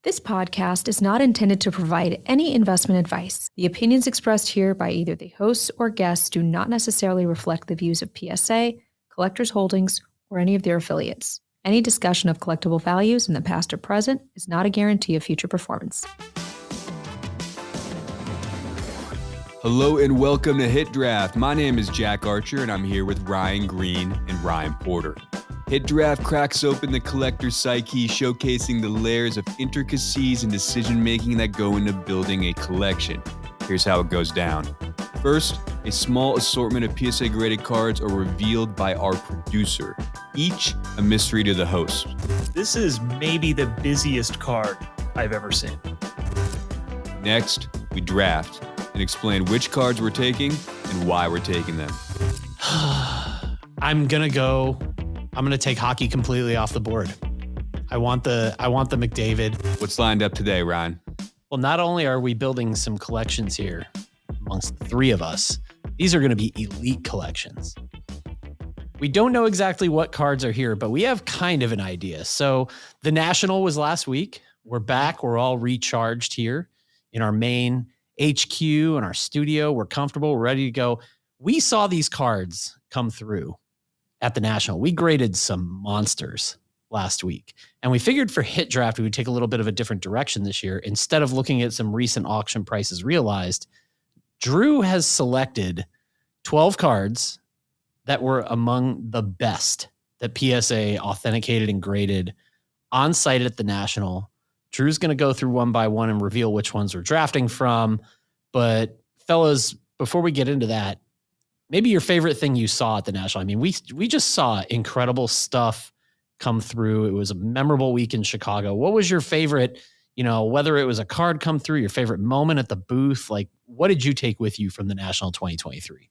This podcast is not intended to provide any investment advice. The opinions expressed here by either the hosts or guests do not necessarily reflect the views of PSA, Collectors Holdings, or any of their affiliates. Any discussion of collectible values in the past or present is not a guarantee of future performance. Hello and welcome to Hit Draft. My name is Jack Archer and I'm here with Ryan Green and Ryan Porter. Hit Draft cracks open the collector's psyche, showcasing the layers of intricacies and decision-making that go into building a collection. Here's how it goes down. First, a small assortment of PSA graded cards are revealed by our producer, each a mystery to the host. This is maybe the busiest card I've ever seen. Next, we draft and explain which cards we're taking and why we're taking them. I'm going to take hockey completely off the board. I want the McDavid. What's lined up today, Ryan? Well, not only are we building some collections here amongst the three of us, these are going to be elite collections. We don't know exactly what cards are here, but we have kind of an idea. So the National was last week. We're back. We're all recharged here in our main HQ and our studio. We're comfortable. We're ready to go. We saw these cards come through at the National. We graded some monsters last week, and we figured for Hit Draft, we would take a little bit of a different direction this year. Instead of looking at some recent auction prices realized, Drew has selected 12 cards that were among the best that PSA authenticated and graded on site at the National. Drew's going to go through one by one and reveal which ones we're drafting from. But fellas, before we get into that, maybe your favorite thing you saw at the National. I mean, we just saw incredible stuff come through. It was a memorable week in Chicago. What was your favorite, whether it was a card come through, your favorite moment at the booth? Like, what did you take with you from the National 2023?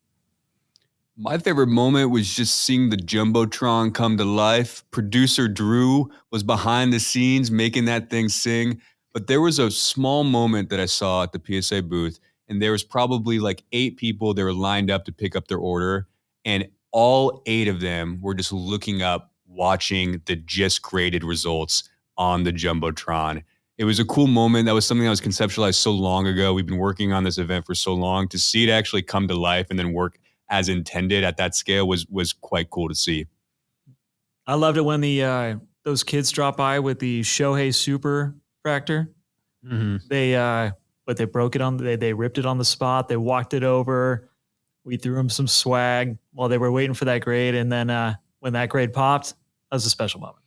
My favorite moment was just seeing the Jumbotron come to life. Producer Drew was behind the scenes making that thing sing. But there was a small moment that I saw at the PSA booth, and there was probably like 8 people that were lined up to pick up their order. And all 8 of them were just looking up, watching the just graded results on the Jumbotron. It was a cool moment. That was something that was conceptualized so long ago. We've been working on this event for so long. To see it actually come to life and then work as intended at that scale was quite cool to see. I loved it when those kids dropped by with the Shohei Super Fractor. Mm-hmm. They broke it they ripped it on the spot. They walked it over. We threw them some swag while they were waiting for that grade. And then when that grade popped, that was a special moment.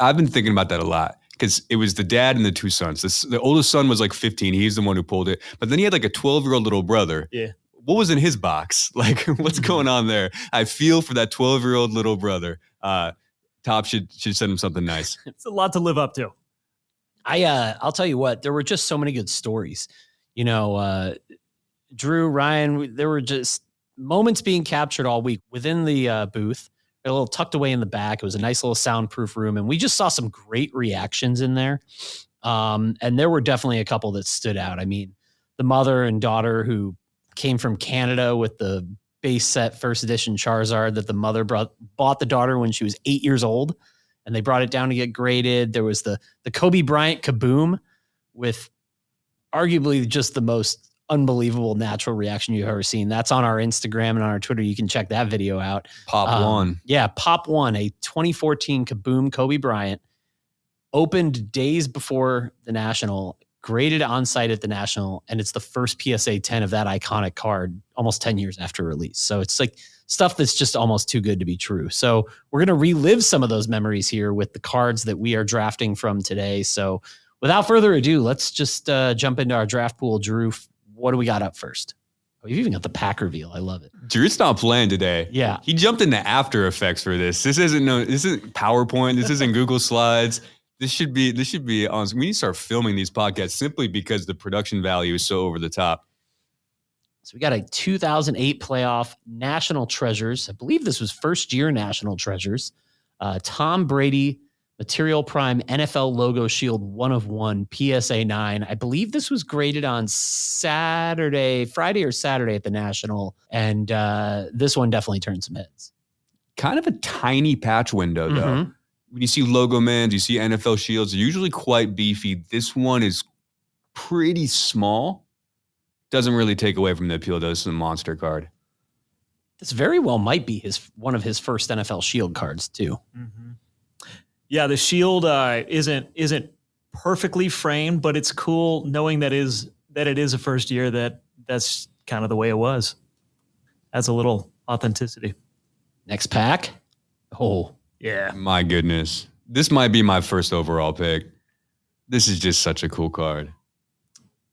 I've been thinking about that a lot because it was the dad and the 2 sons. The oldest son was like 15. He's the one who pulled it. But then he had like a 12-year-old little brother. Yeah. What was in his box? Like, what's going on there? I feel for that 12-year-old little brother. Top should send him something nice. It's a lot to live up to. I'll tell you what, there were just so many good stories. Drew, Ryan, there were just moments being captured all week within the booth, a little tucked away in the back. It was a nice little soundproof room, and we just saw some great reactions in there. And there were definitely a couple that stood out. I mean, the mother and daughter who came from Canada with the base set first edition Charizard that the mother bought the daughter when she was 8 years old, and they brought it down to get graded. There was the Kobe Bryant Kaboom with arguably just the most unbelievable natural reaction you've ever seen. That's on our Instagram and on our Twitter. You can check that video out. Pop one. Yeah, Pop One, a 2014 Kaboom Kobe Bryant, opened days before the National, graded on site at the National, and it's the first PSA 10 of that iconic card almost 10 years after release. So it's like stuff that's just almost too good to be true. So we're going to relive some of those memories here with the cards that we are drafting from today. So without further ado, let's just jump into our draft pool. Drew, what do we got up first? Oh, you've even got the pack reveal. I love it. Drew's not playing today. Yeah. He jumped into After Effects for this. This isn't PowerPoint. This isn't Google Slides. This should be on. We need to start filming these podcasts simply because the production value is so over the top. So we got a 2008 playoff National Treasures. I believe this was first year National Treasures. Tom Brady Material Prime NFL Logo Shield 1 of 1 PSA 9. I believe this was graded on Friday or Saturday at the National. And this one definitely turned some heads. Kind of a tiny patch window, though. when you see logo mans, you see NFL shields, they're usually quite beefy. This one is pretty small. Doesn't really take away from the appeal, though. This is a monster card. This very well might be one of his first NFL Shield cards too. Mm-hmm. Yeah, the Shield isn't perfectly framed, but it's cool knowing that it is a first year that's kind of the way it was. Adds a little authenticity. Next pack. Oh, yeah. My goodness. This might be my first overall pick. This is just such a cool card.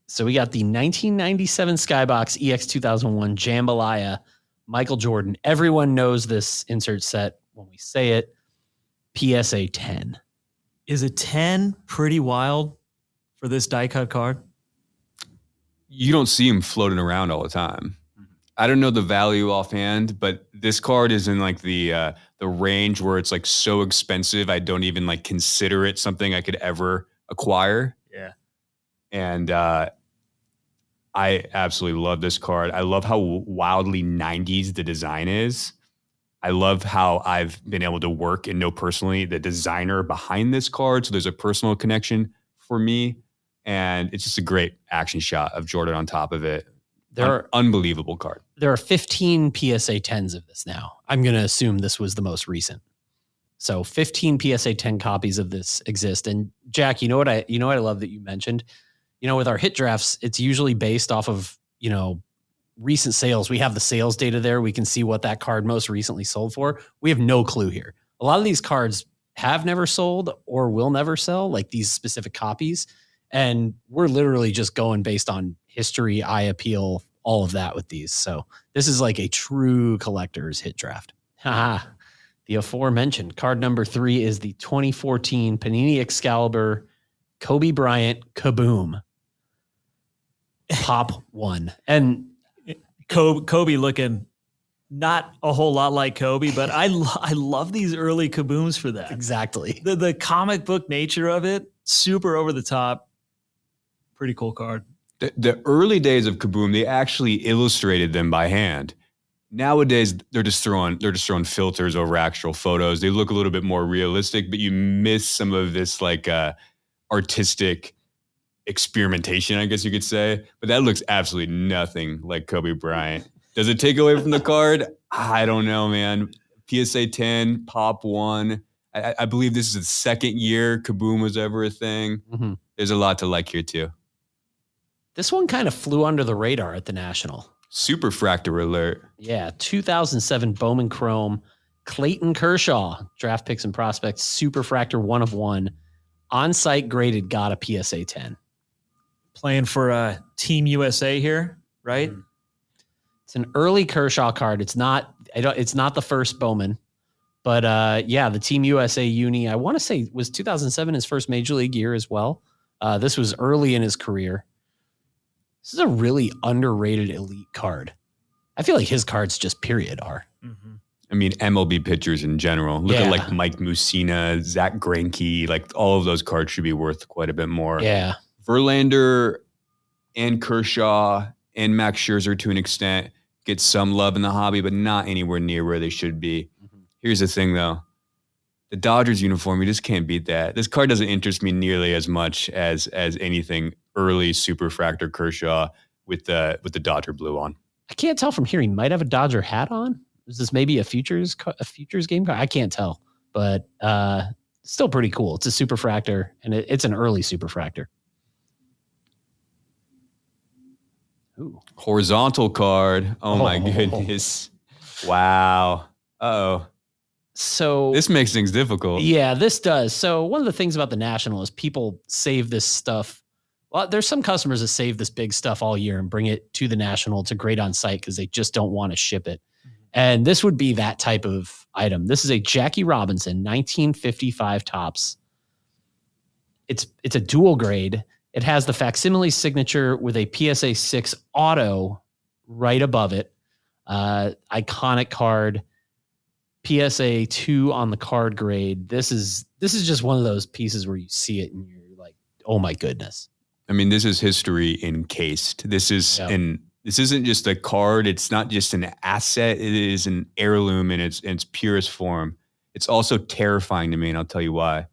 So we got the 1997 Skybox EX 2001 Jambalaya Michael Jordan. Everyone knows this insert set when we say it. PSA 10. Is a 10 pretty wild for this die cut card? You don't see him floating around all the time. I don't know the value offhand, but this card is in like the range where it's like so expensive I don't even like consider it something I could ever acquire. Yeah. And I absolutely love this card. I love how wildly 90s the design is. I love how I've been able to work and know personally the designer behind this card. So there's a personal connection for me. And it's just a great action shot of Jordan on top of it. Unbelievable card. There are 15 PSA 10s of this now. I'm going to assume this was the most recent. So 15 PSA 10 copies of this exist. And Jack, you know what I love that you mentioned? With our hit drafts, it's usually based off of, recent sales. We have the sales data there. We can see what that card most recently sold for. We have no clue here. A lot of these cards have never sold or will never sell, like these specific copies. And we're literally just going based on history, eye appeal, all of that with these. So this is like a true collector's hit draft. Haha. The aforementioned card number 3 is the 2014 Panini Excalibur Kobe Bryant Kaboom. Pop 1. And Kobe looking not a whole lot like Kobe, but I love these early Kabooms for that. Exactly. The comic book nature of it, super over the top. Pretty cool card. The early days of Kaboom, they actually illustrated them by hand. Nowadays, they're just throwing filters over actual photos. They look a little bit more realistic, but you miss some of this like artistic experimentation, I guess you could say. But that looks absolutely nothing like Kobe Bryant. Does it take away from the card? I don't know, man. PSA 10, Pop 1. I believe this is the second year Kaboom was ever a thing. Mm-hmm. There's a lot to like here too. This one kind of flew under the radar at the National. Superfractor alert. Yeah, 2007 Bowman Chrome, Clayton Kershaw, draft picks and prospects, Superfractor 1 of 1, on-site graded, got a PSA 10. Playing for Team USA here, right? Mm. It's an early Kershaw card. It's not the first Bowman, but the Team USA uni, I want to say was 2007 his first major league year as well. This was early in his career. This is a really underrated elite card. I feel like his cards just period are. Mm-hmm. I mean, MLB pitchers in general. Look at like Mike Mussina, Zach Greinke, like all of those cards should be worth quite a bit more. Yeah. Verlander and Kershaw and Max Scherzer to an extent get some love in the hobby, but not anywhere near where they should be. Mm-hmm. Here's the thing though. The Dodgers uniform, you just can't beat that. This card doesn't interest me nearly as much as anything early Superfractor Kershaw with the Dodger blue on. I can't tell from here. He might have a Dodger hat on. Is this maybe a futures game card? I can't tell, but still pretty cool. It's a Superfractor, and it's an early Superfractor. Ooh. Horizontal card. Oh my goodness. Wow. Uh-oh. So this makes things difficult. Yeah, this does. So one of the things about the National is people save this stuff. Well, there's some customers that save this big stuff all year and bring it to the National to grade on site because they just don't want to ship it. Mm-hmm. And this would be that type of item. This is a Jackie Robinson 1955 Topps. It's a dual grade. It has the facsimile signature with a PSA 6 auto right above it. Iconic card. PSA 2 on the card grade. This is just one of those pieces where you see it and you're like, oh my goodness. I mean, this is history encased. This isn't just a card. It's not just an asset. It is an heirloom in its purest form. It's also terrifying to me, and I'll tell you why.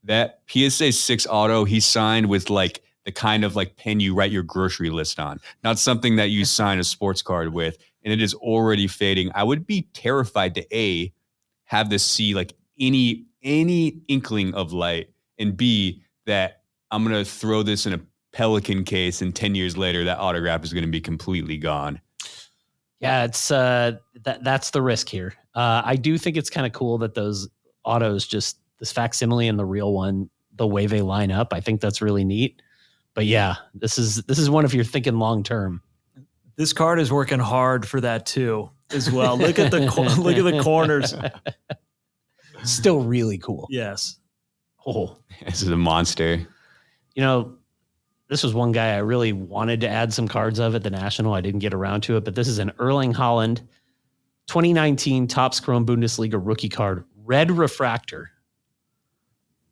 That PSA 6 auto he signed with like the kind of like pen you write your grocery list on, not something that you sign a sports card with, and it is already fading. I would be terrified to have this see like any inkling of light, and B, that I'm going to throw this in a Pelican case and 10 years later that autograph is going to be completely gone. Yeah, it's that's the risk here. I do think it's kind of cool that those autos, just this facsimile and the real one, the way they line up, I think that's really neat. But yeah, this is one if you're thinking long term. This card is working hard for that too, as well. Look at the corners. Still really cool. Yes. Oh, this is a monster. You know, this was one guy I really wanted to add some cards of at the National. I didn't get around to it, but this is an Erling Haaland 2019 Topps Chrome Bundesliga rookie card, red refractor,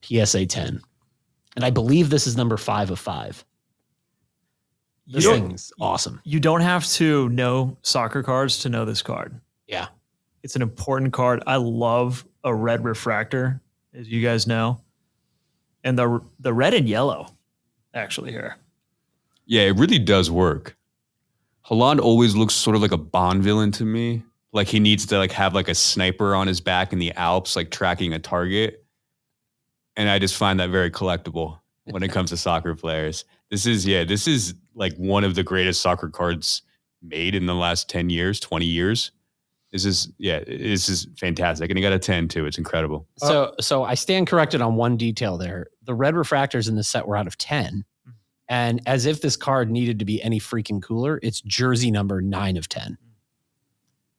PSA 10. And I believe this is number 5 of 5. This thing's awesome. You don't have to know soccer cards to know this card. Yeah. It's an important card. I love a red refractor, as you guys know. And the red and yellow, actually, here. Yeah, it really does work. Haaland always looks sort of like a Bond villain to me. Like he needs to like have like a sniper on his back in the Alps, like tracking a target. And I just find that very collectible when it comes to soccer players. This is like one of the greatest soccer cards made in the last 10 years, 20 years. This is fantastic. And he got a 10 too. It's incredible. So I stand corrected on one detail there. The red refractors in this set were out of 10. And as if this card needed to be any freaking cooler, it's jersey number 9 of 10.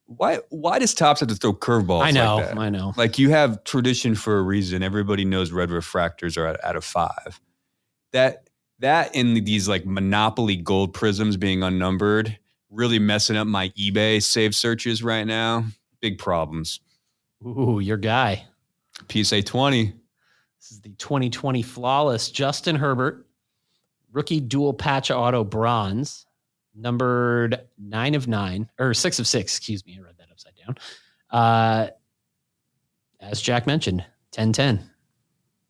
Why does Topps have to throw curveballs? I know, like that? I know. Like you have tradition for a reason. Everybody knows red refractors are out of 5. That and these like Monopoly gold prisms being unnumbered really messing up my eBay save searches right now. Big problems. Ooh, your guy. PSA 20. This is the 2020 flawless Justin Herbert rookie dual patch auto bronze, numbered 9 of 9 or 6 of 6. Excuse me, I read that upside down. As Jack mentioned, 10-10.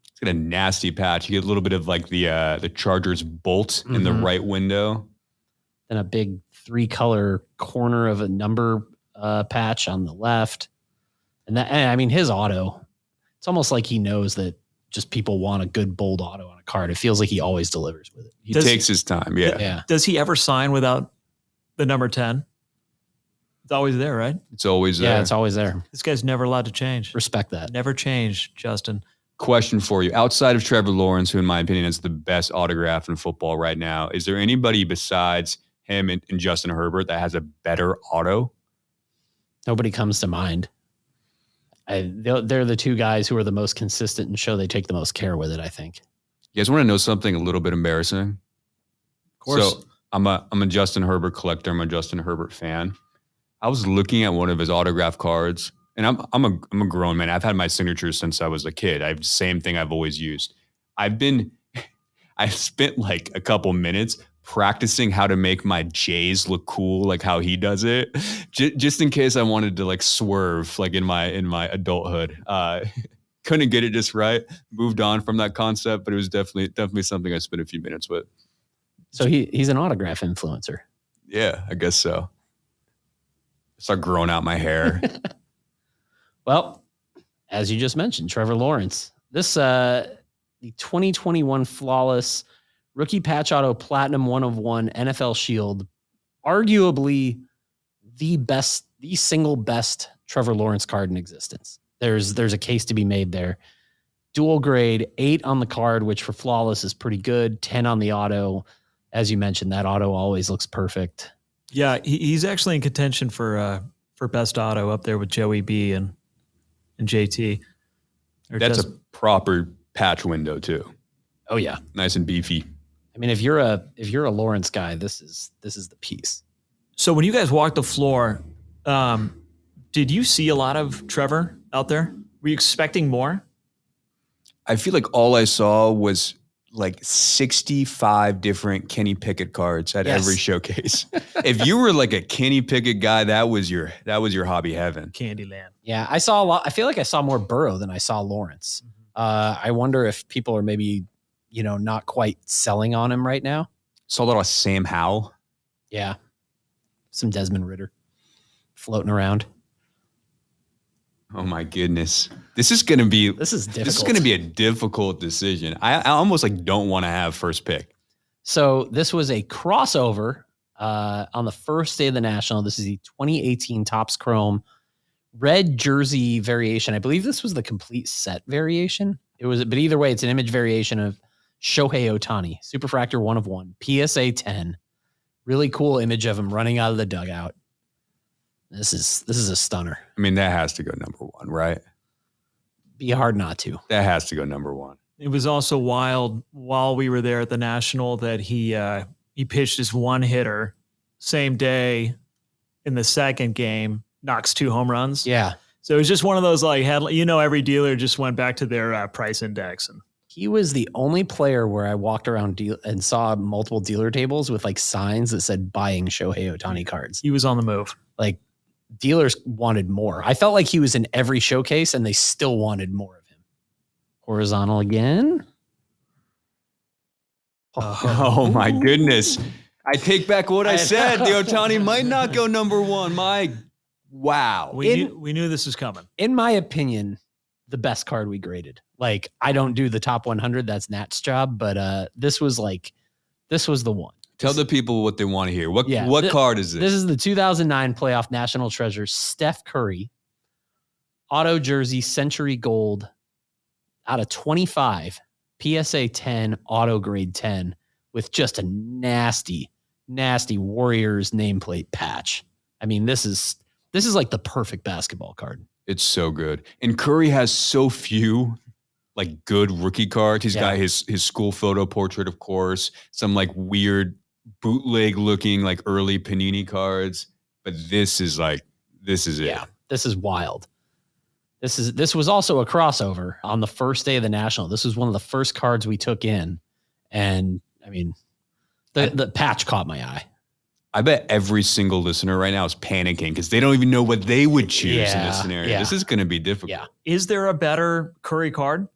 It's got a nasty patch. You get a little bit of like the Chargers bolt in the right window. Then a big 3-color corner of a number patch on the left. And I mean, his auto, it's almost like he knows that just people want a good bold auto on a card. It feels like he always delivers with it. He takes his time. Yeah. Does he ever sign without the number 10? It's always there, right? It's always there. Yeah, it's always there. This guy's never allowed to change. Respect that. Never change, Justin. Question for you. Outside of Trevor Lawrence, who in my opinion is the best autograph in football right now, is there anybody besides him and Justin Herbert that has a better auto? Nobody comes to mind. They're the two guys who are the most consistent and show they take the most care with it, I think. You guys want to know something a little bit embarrassing? Of course. So I'm a Justin Herbert collector. I'm a Justin Herbert fan. I was looking at one of his autograph cards, and I'm a grown man. I've had my signatures since I was a kid. I have the same thing I've always used. I spent like a couple minutes practicing how to make my J's look cool, like how he does it, just in case I wanted to like swerve, like in my adulthood. Couldn't get it just right. Moved on from that concept, but it was definitely something I spent a few minutes with. So he's an autograph influencer. Yeah, I guess so. Start growing out my hair. Well, as you just mentioned, Trevor Lawrence. This the 2021 flawless rookie patch auto platinum 1 of 1 NFL Shield, arguably the single best Trevor Lawrence card in existence. There's a case to be made there. Dual grade, 8 on the card, which for flawless is pretty good. 10 on the auto. As you mentioned, that auto always looks perfect. Yeah, he's actually in contention for best auto up there with Joey B and JT. That's a proper patch window too. Oh yeah, nice and beefy. I mean, if you're a Lawrence guy, this is the piece. So when you guys walked the floor, did you see a lot of Trevor out there? Were you expecting more? I feel like all I saw was like 65 different Kenny Pickett cards at Yes. every showcase. If you were like a Kenny Pickett guy, that was your hobby heaven. Candyland. Yeah, I saw a lot. I feel like I saw more Burrow than I saw Lawrence. I wonder if people are maybe, not quite selling on him right now. Saw a lot of Sam Howell. Yeah. Some Desmond Ritter floating around. Oh my goodness. This is going to be a difficult decision. I almost don't want to have first pick. So this was a crossover on the first day of the National. This is the 2018 Topps Chrome red jersey variation. I believe this was the complete set variation. But either way, it's an image variation of Shohei Ohtani, Superfractor 1 of 1, PSA 10. Really cool image of him running out of the dugout. This is a stunner. I mean, that has to go number 1, right? Be hard not to. That has to go number 1. It was also wild while we were there at the National that he pitched his one hitter same day in the second game, knocks 2 home runs. Yeah. So it was just one of those every dealer just went back to their price index. And he was the only player where I walked around and saw multiple dealer tables with signs that said buying Shohei Ohtani cards. He was on the move. Dealers wanted more. I felt like he was in every showcase and they still wanted more of him. Horizontal again. Oh my goodness. I take back what I said. The Ohtani might not go number 1. Wow. We knew this was coming. In my opinion, the best card we graded. I don't do the top 100. That's Nat's job. But this was the one. Tell the people what they want to hear. What card is this? This is the 2009 playoff national treasure, Steph Curry. Auto jersey, Century Gold, out of 25, PSA 10, auto grade 10, with just a nasty, nasty Warriors nameplate patch. I mean, this is the perfect basketball card. It's so good. And Curry has so few good rookie cards. He's got his school photo portrait, of course, some weird bootleg looking early Panini cards. But this is it. Yeah, this is wild. This was also a crossover on the first day of the National. This was one of the first cards we took in. And I mean, the patch caught my eye. I bet every single listener right now is panicking because they don't even know what they would choose in this scenario. Yeah. This is going to be difficult. Yeah. Is there a better Curry card?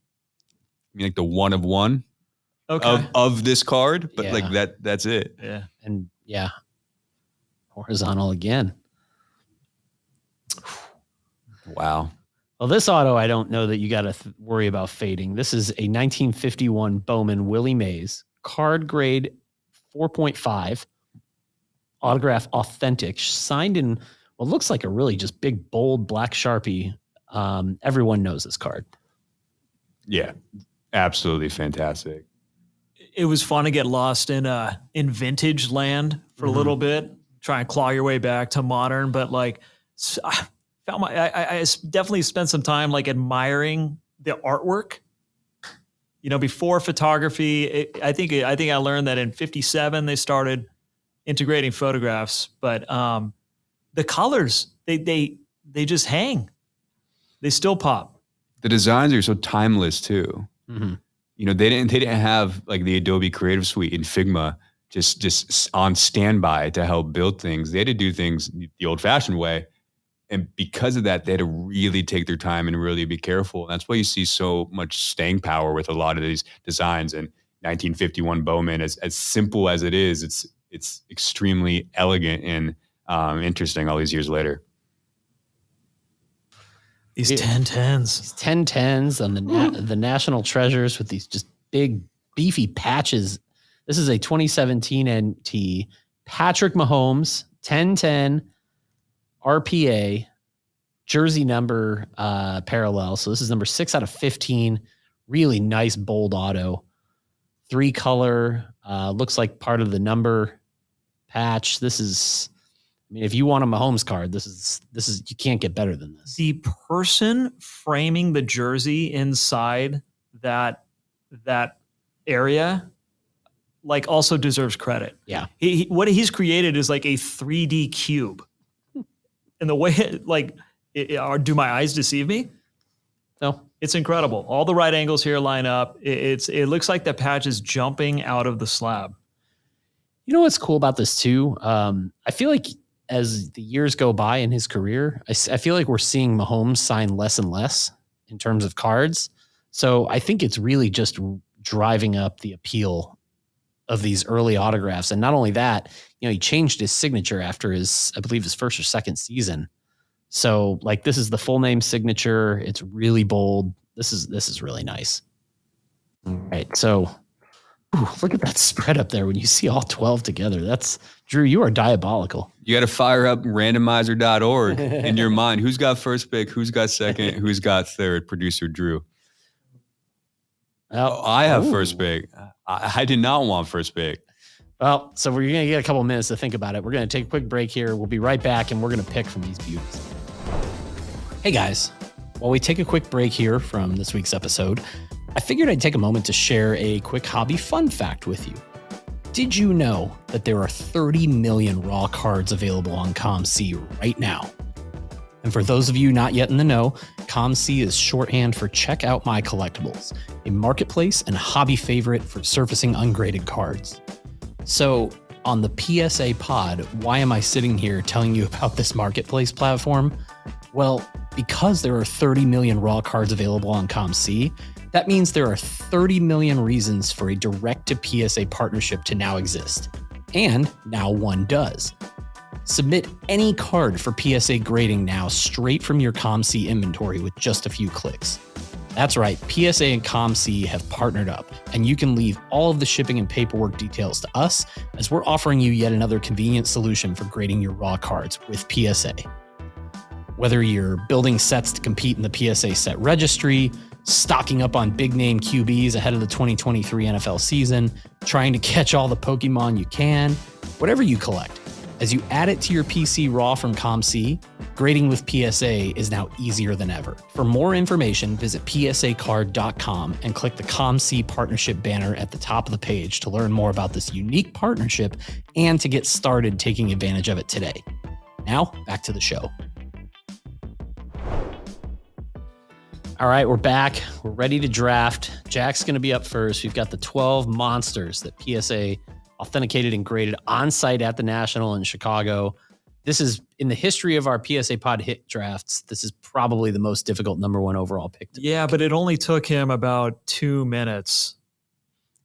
I mean, the 1 of 1 of this card, but that's it. Yeah. And horizontal again. Wow. Well, this auto, I don't know that you got to worry about fading. This is a 1951 Bowman Willie Mays, card grade 4.5, autograph authentic, signed in what looks like a really just big, bold black Sharpie. Everyone knows this card. Yeah, absolutely fantastic. It was fun to get lost in vintage land for a little bit, try and claw your way back to modern, but I definitely spent some time admiring the artwork. Before photography, I think I learned that in 57 they started integrating photographs, but the colors they just hang. They still pop. The designs are so timeless too. Mm-hmm. They didn't have the Adobe Creative Suite in Figma just on standby to help build things. They had to do things the old-fashioned way. And because of that, they had to really take their time and really be careful. And that's why you see so much staying power with a lot of these designs. And 1951 Bowman, as simple as it is, it's extremely elegant and interesting all these years later. These 1010s. These 1010s on the national treasures with these just big, beefy patches. This is a 2017 NT. Patrick Mahomes, 1010. RPA, jersey number parallel. So this is number 6 out of 15. Really nice, bold auto. 3 color. Looks like part of the number patch. This is, if you want a Mahomes card, this is you can't get better than this. The person framing the jersey inside that area also deserves credit. Yeah. What he's created is a 3D cube. And the way, do my eyes deceive me? No. It's incredible. All the right angles here line up. It looks like the patch is jumping out of the slab. You know what's cool about this too? I feel like as the years go by in his career, I feel like we're seeing Mahomes sign less and less in terms of cards. So I think it's really just driving up the appeal of these early autographs. And not only that, he changed his signature after I believe his first or second season. So like, this is the full name signature. It's really bold. This is really nice. All right. So look at that spread up there. When you see all 12 together, Drew, you are diabolical. You got to fire up randomizer.org in your mind. Who's got first pick? Who's got second? Who's got third? Producer Drew. I have first pick. I did not want first pick. Well, so we're going to get a couple minutes to think about it. We're going to take a quick break here. We'll be right back, and we're going to pick from these beauties. Hey, guys. While we take a quick break here from this week's episode, I figured I'd take a moment to share a quick hobby fun fact with you. Did you know that there are 30 million raw cards available on COMC right now? And for those of you not yet in the know, COMC is shorthand for Check Out My Collectibles, a marketplace and hobby favorite for surfacing ungraded cards. So on the PSA Pod, why am I sitting here telling you about this marketplace platform? Well, because there are 30 million raw cards available on COMC, that means there are 30 million reasons for a direct-to-PSA partnership to now exist. And now one does. Submit any card for PSA grading now straight from your COMC inventory with just a few clicks. That's right, PSA and COMC have partnered up, and you can leave all of the shipping and paperwork details to us, as we're offering you yet another convenient solution for grading your raw cards with PSA. Whether you're building sets to compete in the PSA set registry, stocking up on big-name QBs ahead of the 2023 NFL season, trying to catch all the Pokemon you can, whatever you collect, as you add it to your PC raw from COMC, grading with PSA is now easier than ever. For more information, visit psacard.com and click the COMC partnership banner at the top of the page to learn more about this unique partnership and to get started taking advantage of it today. Now, back to the show. All right, we're back. We're ready to draft. Jack's going to be up first. We've got the 12 monsters that PSA authenticated and graded on site at the National in Chicago. This is, in the history of our PSA Pod hit drafts, this is probably the most difficult number one overall pick. Yeah, but it only took him about 2 minutes.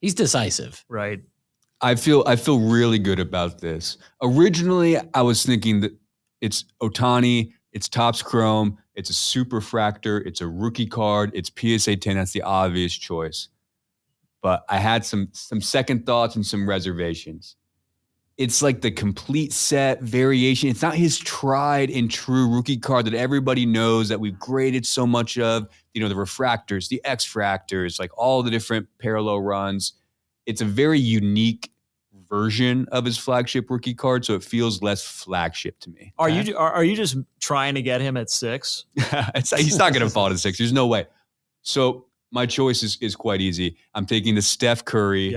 He's decisive. Right. I feel really good about this. Originally, I was thinking that it's Ohtani, it's Topps Chrome, it's a Superfractor, it's a rookie card, it's PSA 10. That's the obvious choice. But I had some second thoughts and some reservations. It's like the complete set variation. It's not his tried and true rookie card that everybody knows that we've graded so much of. The refractors, the X-fractors, like all the different parallel runs. It's a very unique version of his flagship rookie card, so it feels less flagship to me. Are you just trying to get him at 6? He's not going to fall to 6. There's no way. So my choice is quite easy. I'm taking the Steph Curry,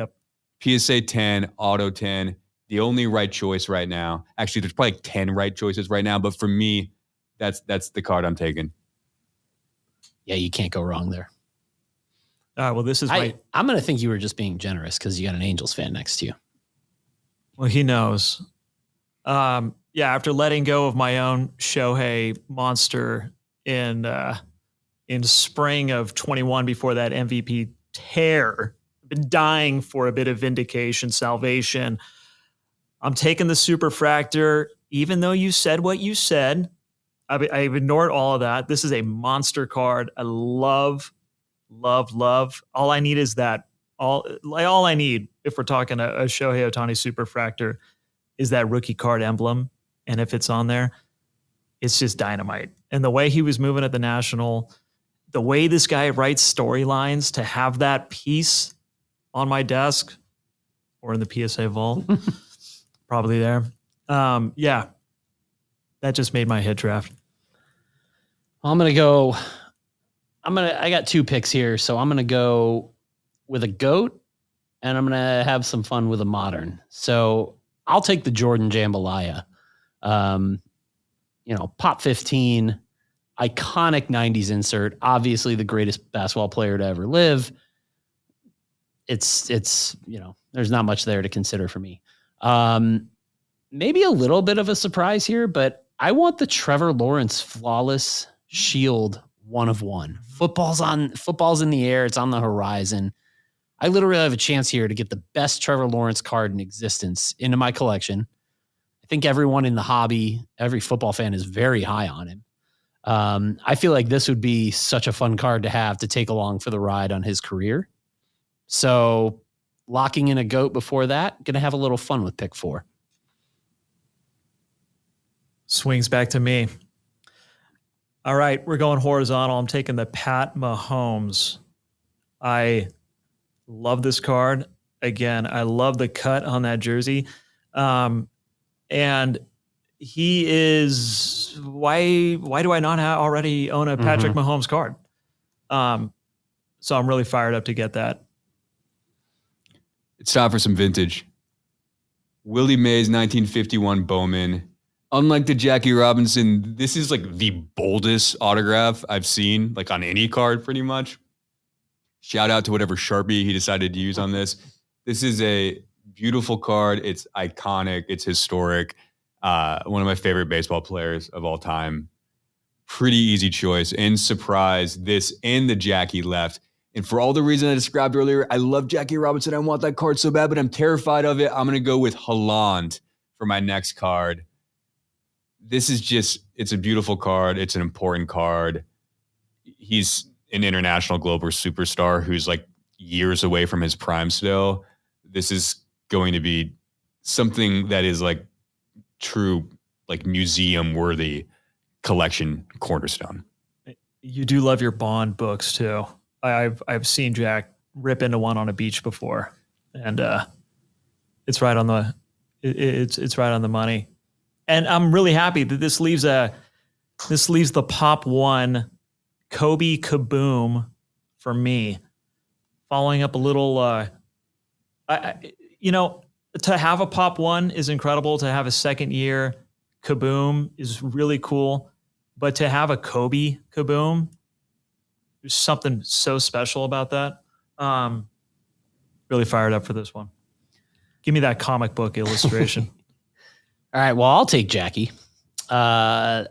PSA 10, Auto 10, the only right choice right now. Actually, there's probably 10 right choices right now, but for me, that's the card I'm taking. Yeah, you can't go wrong there. Well, this is I'm going to think you were just being generous because you got an Angels fan next to you. Well, he knows. After letting go of my own Shohei monster in spring of 21 before that MVP tear, I've been dying for a bit of vindication, salvation. I'm taking the Superfractor, even though you said what you said. I've ignored all of that. This is a monster card. I love. All I need is that. All I need, if we're talking a Shohei Ohtani Superfractor, is that rookie card emblem. And if it's on there, it's just dynamite. And the way he was moving at the National, the way this guy writes storylines, to have that piece on my desk or in the PSA vault, probably there. That just made my hit draft. I got 2 picks here, so I'm going to go with a GOAT, and I'm going to have some fun with a modern. So I'll take the Jordan Jambalaya. Pop 15. iconic 90s insert. Obviously the greatest basketball player to ever live. It's there's not much there to consider for me. Maybe a little bit of a surprise here, but I want the Trevor Lawrence flawless shield 1/1. Football's in the air. It's on the horizon. I literally have a chance here to get the best Trevor Lawrence card in existence into my collection. I think everyone in the hobby, every football fan is very high on him. I feel like this would be such a fun card to have to take along for the ride on his career. So locking in a GOAT before that, going to have a little fun with pick 4. Swings back to me. All right, we're going horizontal. I'm taking the Pat Mahomes. I love this card. Again, I love the cut on that jersey. And he is, why do I not already own a Patrick Mahomes card? So I'm really fired up to get that. It's time for some vintage. Willie Mays 1951 Bowman. Unlike the Jackie Robinson, this is like the boldest autograph I've seen, like on any card pretty much. Shout out to whatever Sharpie he decided to use on this. This is a beautiful card. It's iconic. It's historic. One of my favorite baseball players of all time. Pretty easy choice. And surprise, this and the Jackie left. And for all the reasons I described earlier, I love Jackie Robinson. I want that card so bad, but I'm terrified of it. I'm going to go with Haaland for my next card. This is just, it's a beautiful card. It's an important card. He's an international global superstar who's like years away from his prime still. This is going to be something that is like true, like museum worthy collection cornerstone. You do love your Bond books too. I've seen Jack rip into one on a beach before, and it's right on the it's right on the money. And I'm really happy that this leaves the Pop 1 Kobe Kaboom for me. Following up a little, to have a Pop 1 is incredible. To have a second year Kaboom is really cool. But to have a Kobe Kaboom, there's something so special about that. Really fired up for this one. Give me that comic book illustration. All right, well, I'll take Jackie. I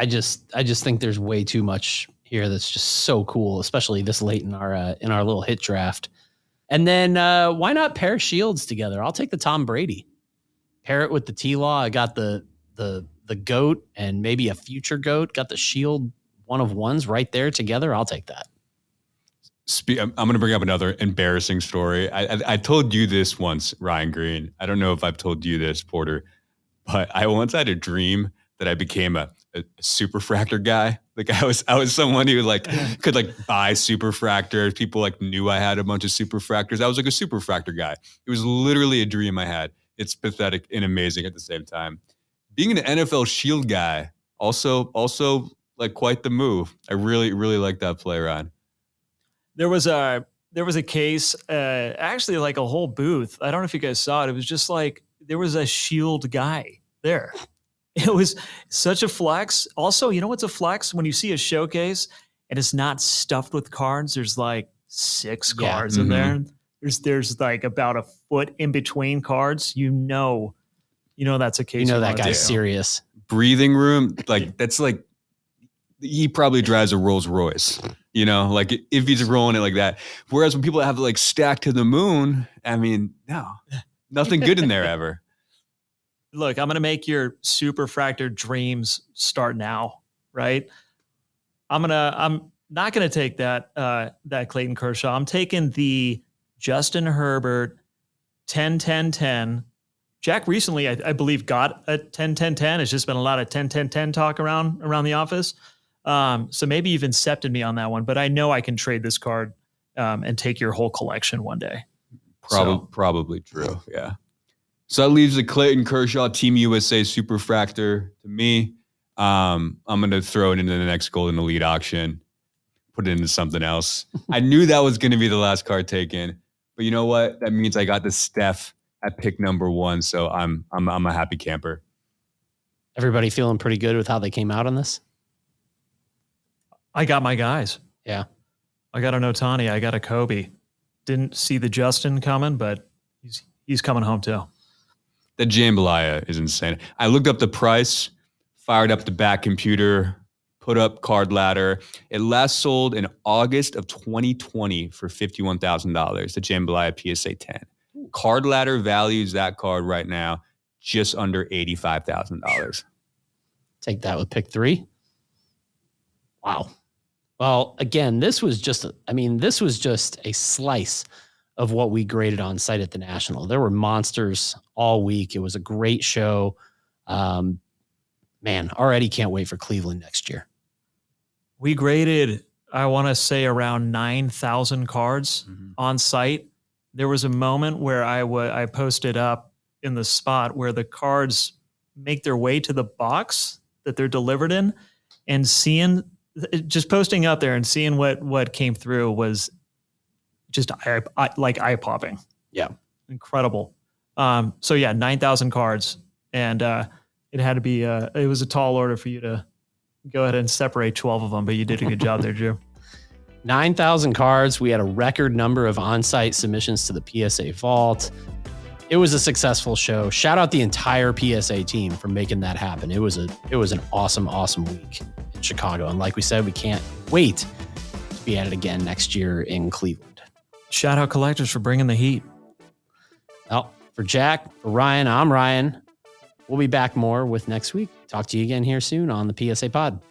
just think there's way too much here that's just so cool, especially this late in our little hit draft. And then why not pair shields together? I'll take the Tom Brady. Pair it with the T-Law. I got the GOAT and maybe a future GOAT. Got the shield 1/1s right there together. I'll take that. I'm going to bring up another embarrassing story. I told you this once, Ryan Green. I don't know if I've told you this, Porter, but I once had a dream that I became a superfractor guy. Like I was someone who like could like buy superfractors. People like knew I had a bunch of superfractors. I was like a superfractor guy. It was literally a dream I had. It's pathetic and amazing at the same time. Being an NFL Shield guy also like quite the move. I really, really like that play, Ryan. There was a case, actually like a whole booth. I don't know if you guys saw it. It was just like there was a Shield guy there. It was such a flex. Also, you know what's a flex? When you see a showcase and it's not stuffed with cards, there's like 6 cards in there. There's like about a foot in between cards. You know that's a case. You know that guy's serious. Breathing room, like that's like he probably drives a Rolls Royce. You know, like if he's rolling it like that. Whereas when people have like stacked to the moon, I mean, no, nothing good in there ever. Look, I'm going to make your superfractor dreams start now, right? I'm not going to take that Clayton Kershaw. I'm taking the Justin Herbert 10-10-10. Jack recently, I believe, got a 10-10-10. It's just been a lot of 10-10-10 talk around the office. So maybe you've incepted me on that one, but I know I can trade this card and take your whole collection one day. Probably true. Yeah. So that leaves the Clayton Kershaw Team USA Superfractor to me. I'm going to throw it into the next Golden Elite auction, put it into something else. I knew that was going to be the last card taken, but you know what? That means I got the Steph at pick number 1. So I'm a happy camper. Everybody feeling pretty good with how they came out on this? I got my guys. Yeah. I got an Ohtani. I got a Kobe. Didn't see the Justin coming, but he's coming home too. The jambalaya is insane. I looked up the price, fired up the back computer, put up card ladder. It last sold in August of 2020 for $51,000, the jambalaya PSA 10. Card ladder values that card right now just under $85,000. Take that with pick 3. Wow. Well, again, this was just a slice of what we graded on site at the National. There were monsters all week. It was a great show. Man, already can't wait for Cleveland next year. We graded, I want to say, around 9,000 cards on site. There was a moment where I posted up in the spot where the cards make their way to the box that they're delivered in, and just posting up there and seeing what came through was just eye-popping. Yeah. Incredible. So yeah, 9,000 cards. And it had to be, it was a tall order for you to go ahead and separate 12 of them, but you did a good job there, Drew. 9,000 cards. We had a record number of on-site submissions to the PSA vault. It was a successful show. Shout out the entire PSA team for making that happen. It was an awesome, awesome week in Chicago. And like we said, we can't wait to be at it again next year in Cleveland. Shout out Collectors for bringing the heat. Well, for Jack, for Ryan, I'm Ryan. We'll be back more with next week. Talk to you again here soon on the PSA Pod.